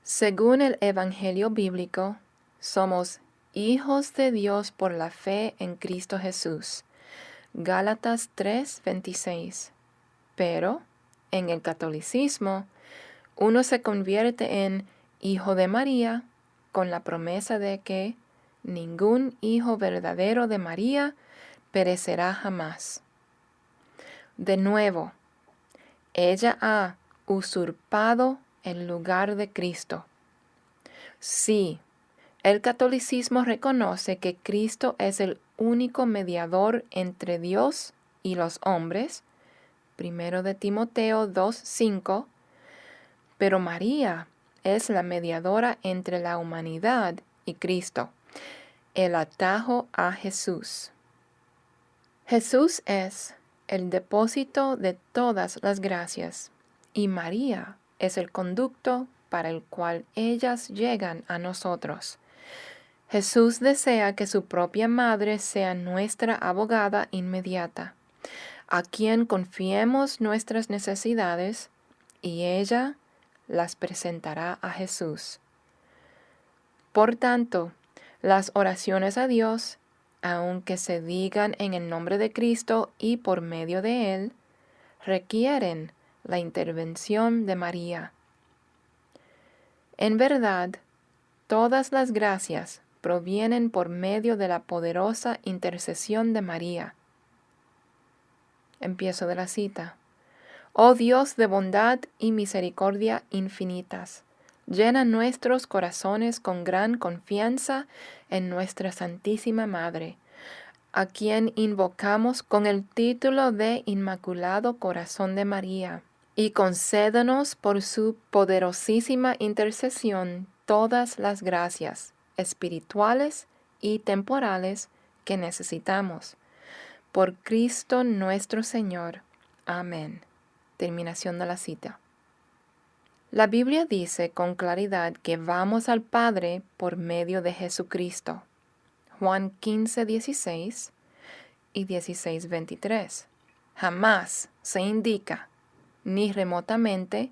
Según el Evangelio bíblico, somos hijos de Dios por la fe en Cristo Jesús. Gálatas 3:26. Pero, en el catolicismo, uno se convierte en hijo de María con la promesa de que ningún hijo verdadero de María perecerá jamás. De nuevo, ella ha usurpado el lugar de Cristo. Sí, el catolicismo reconoce que Cristo es el único mediador entre Dios y los hombres, 1 de Timoteo 2:5, pero María es la mediadora entre la humanidad y Cristo, el atajo a Jesús. Jesús es el depósito de todas las gracias y María es el conducto para el cual ellas llegan a nosotros. Jesús desea que su propia madre sea nuestra abogada inmediata, a quien confiemos nuestras necesidades y ella las presentará a Jesús. Por tanto, las oraciones a Dios, aunque se digan en el nombre de Cristo y por medio de Él, requieren la intervención de María. En verdad, todas las gracias provienen por medio de la poderosa intercesión de María. Empiezo de la cita. Oh Dios de bondad y misericordia infinitas, llena nuestros corazones con gran confianza en nuestra Santísima Madre, a quien invocamos con el título de Inmaculado Corazón de María, y concédanos por su poderosísima intercesión todas las gracias espirituales y temporales que necesitamos. Por Cristo nuestro Señor. Amén. Terminación de la cita. La Biblia dice con claridad que vamos al Padre por medio de Jesucristo. Juan 15:16 y 16:23. Jamás se indica, ni remotamente,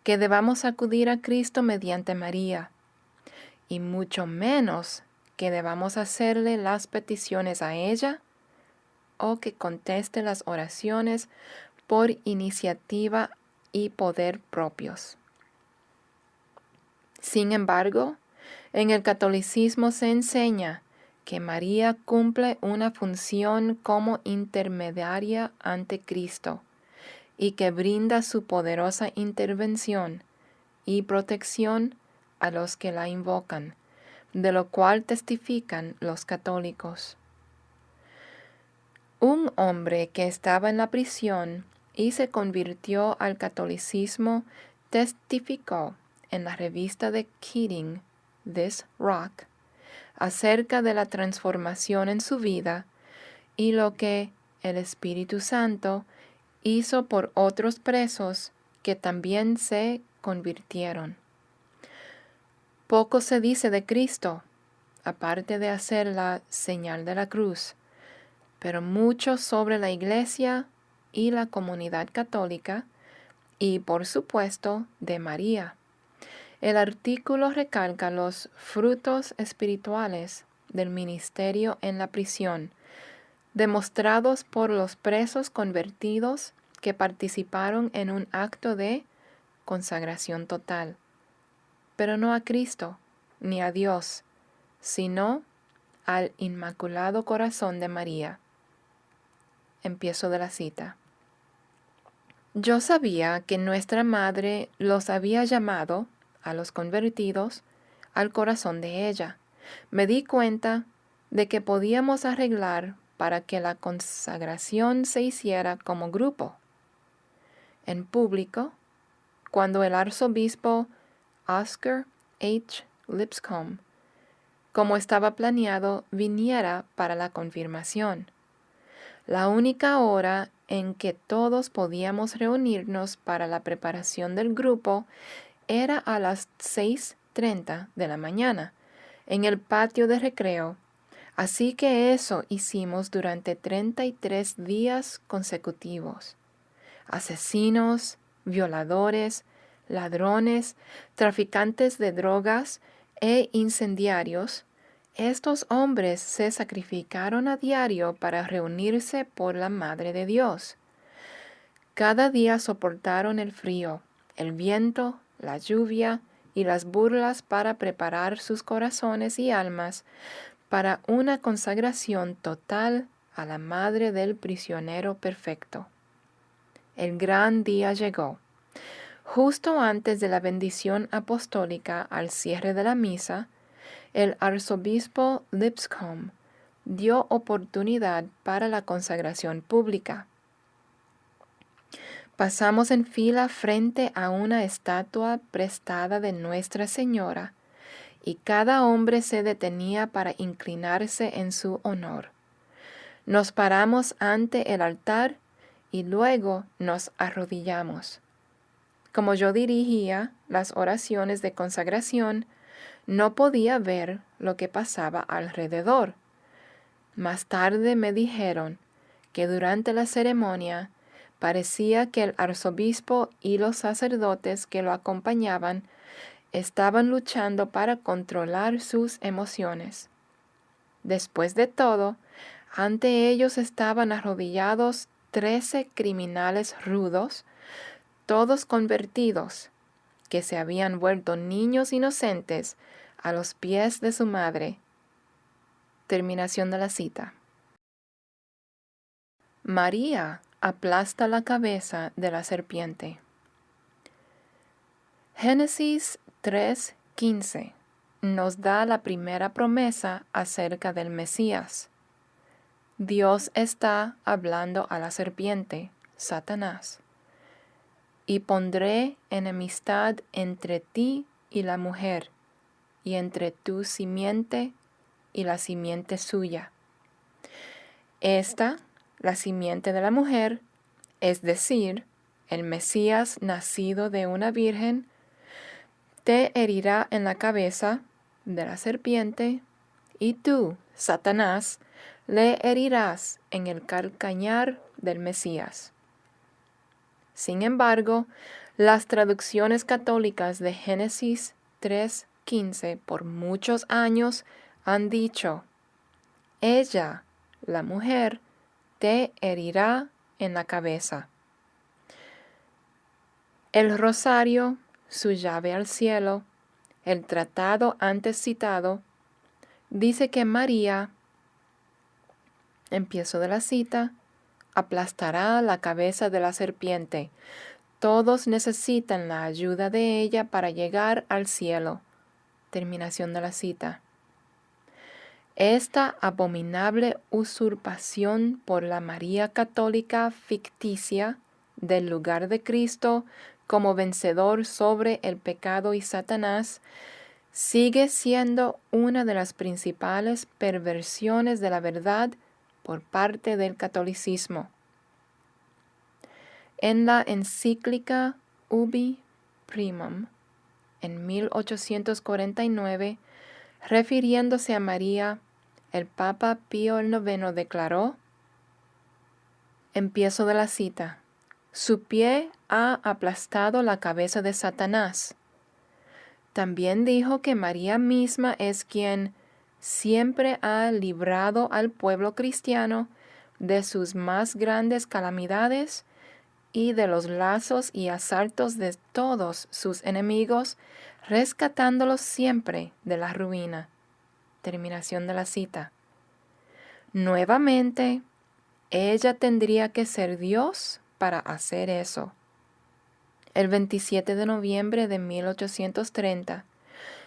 que debamos acudir a Cristo mediante María, y mucho menos que debamos hacerle las peticiones a ella o que conteste las oraciones por iniciativa y poder propios. Sin embargo, en el catolicismo se enseña que María cumple una función como intermediaria ante Cristo y que brinda su poderosa intervención y protección a los que la invocan, de lo cual testifican los católicos. Un hombre que estaba en la prisión y se convirtió al catolicismo testificó en la revista de Keating, This Rock, acerca de la transformación en su vida y lo que el Espíritu Santo hizo por otros presos que también se convirtieron. Poco se dice de Cristo, aparte de hacer la señal de la cruz, pero mucho sobre la Iglesia y la comunidad católica y, por supuesto, de María. El artículo recalca los frutos espirituales del ministerio en la prisión, demostrados por los presos convertidos que participaron en un acto de consagración total, pero no a Cristo ni a Dios, sino al Inmaculado Corazón de María. Empiezo de la cita. Yo sabía que nuestra Madre los había llamado, a los convertidos, al corazón de ella. Me di cuenta de que podíamos arreglar para que la consagración se hiciera como grupo. En público, cuando el arzobispo Oscar H. Lipscomb como estaba planeado, viniera para la confirmación. La única hora en que todos podíamos reunirnos para la preparación del grupo era a las 6:30 de la mañana, en el patio de recreo, así que eso hicimos durante 33 días consecutivos. Asesinos, violadores, ladrones, traficantes de drogas e incendiarios, estos hombres se sacrificaron a diario para reunirse por la Madre de Dios. Cada día soportaron el frío, el viento, la lluvia y las burlas para preparar sus corazones y almas para una consagración total a la Madre del prisionero perfecto. El gran día llegó. Justo antes de la bendición apostólica al cierre de la misa, el arzobispo Lipscomb dio oportunidad para la consagración pública. Pasamos en fila frente a una estatua prestada de Nuestra Señora, y cada hombre se detenía para inclinarse en su honor. Nos paramos ante el altar y luego nos arrodillamos. Como yo dirigía las oraciones de consagración, no podía ver lo que pasaba alrededor. Más tarde me dijeron que durante la ceremonia parecía que el arzobispo y los sacerdotes que lo acompañaban estaban luchando para controlar sus emociones. Después de todo, ante ellos estaban arrodillados 13 criminales rudos, todos convertidos, que se habían vuelto niños inocentes a los pies de su madre. Terminación de la cita. María aplasta la cabeza de la serpiente. Génesis 3:15 nos da la primera promesa acerca del Mesías. Dios está hablando a la serpiente, Satanás. Y pondré enemistad entre ti y la mujer, y entre tu simiente y la simiente suya. Esta, la simiente de la mujer, es decir, el Mesías nacido de una virgen, te herirá en la cabeza de la serpiente, y tú, Satanás, le herirás en el calcañar del Mesías. Sin embargo, las traducciones católicas de Génesis 3:15 por muchos años han dicho, ella, la mujer, te herirá en la cabeza. El rosario, su llave al cielo, el tratado antes citado, dice que María, empiezo de la cita, aplastará la cabeza de la serpiente. Todos necesitan la ayuda de ella para llegar al cielo. Terminación de la cita. Esta abominable usurpación por la María católica ficticia del lugar de Cristo como vencedor sobre el pecado y Satanás sigue siendo una de las principales perversiones de la verdad por parte del catolicismo. En la encíclica Ubi Primum, en 1849, refiriéndose a María, el Papa Pío IX declaró, empiezo de la cita, su pie ha aplastado la cabeza de Satanás. También dijo que María misma es quien siempre ha librado al pueblo cristiano de sus más grandes calamidades y de los lazos y asaltos de todos sus enemigos, rescatándolos siempre de la ruina. Terminación de la cita. Nuevamente, ella tendría que ser Dios para hacer eso. El 27 de noviembre de 1830,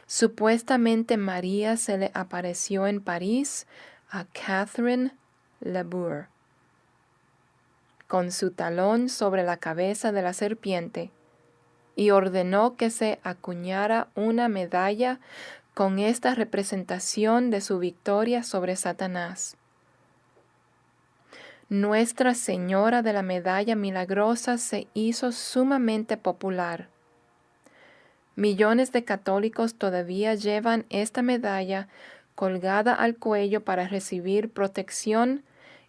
supuestamente María se le apareció en París a Catherine Labour, con su talón sobre la cabeza de la serpiente, y ordenó que se acuñara una medalla con esta representación de su victoria sobre Satanás. Nuestra Señora de la Medalla Milagrosa se hizo sumamente popular. Millones de católicos todavía llevan esta medalla colgada al cuello para recibir protección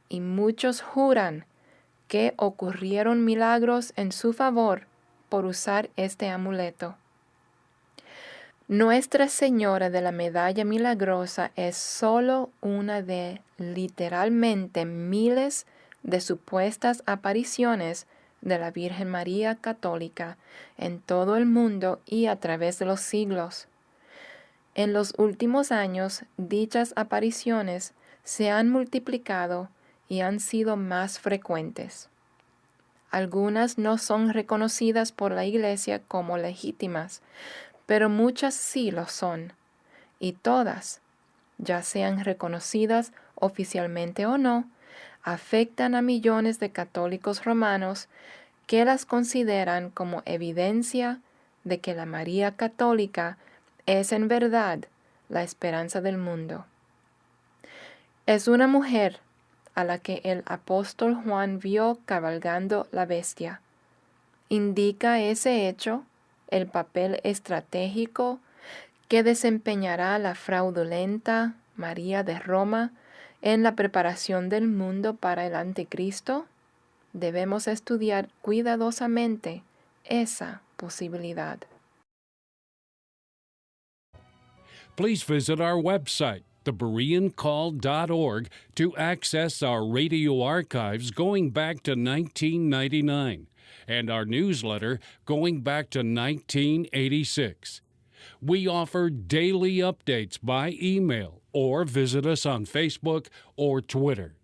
y muchos juran que ocurrieron milagros en su favor por usar este amuleto. Nuestra Señora de la Medalla Milagrosa es solo una de literalmente miles de supuestas apariciones de la Virgen María Católica en todo el mundo y a través de los siglos. En los últimos años, dichas apariciones se han multiplicado y han sido más frecuentes. Algunas no son reconocidas por la Iglesia como legítimas, pero muchas sí lo son, y todas, ya sean reconocidas oficialmente o no, afectan a millones de católicos romanos que las consideran como evidencia de que la María Católica es en verdad la esperanza del mundo. Es una mujer a la que el apóstol Juan vio cabalgando la bestia. ¿Indica ese hecho el papel estratégico que desempeñará la fraudulenta María de Roma en la preparación del mundo para el Anticristo? Debemos estudiar cuidadosamente esa posibilidad. Please visit our website, thebereancall.org, to access our radio archives going back to 1999 and our newsletter going back to 1986. We offer daily updates by email or visit us on Facebook or Twitter.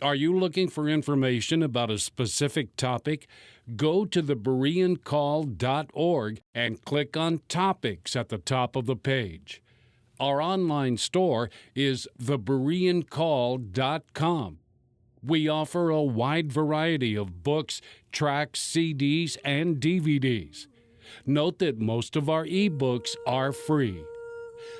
Are you looking for information about a specific topic? Go to thebereancall.org and click on Topics at the top of the page. Our online store is thebereancall.com. We offer a wide variety of books, tracts, CDs, and DVDs. Note that most of our ebooks are free.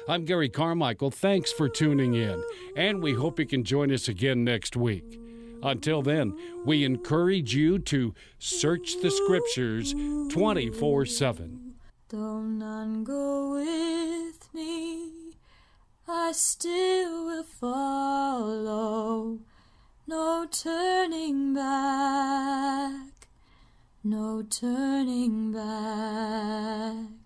I'm Gary Carmichael. Thanks for tuning in, and we hope you can join us again next week. Until then, we encourage you to search the Scriptures 24/7. Though none go with me, I still will follow. No turning back, no turning back.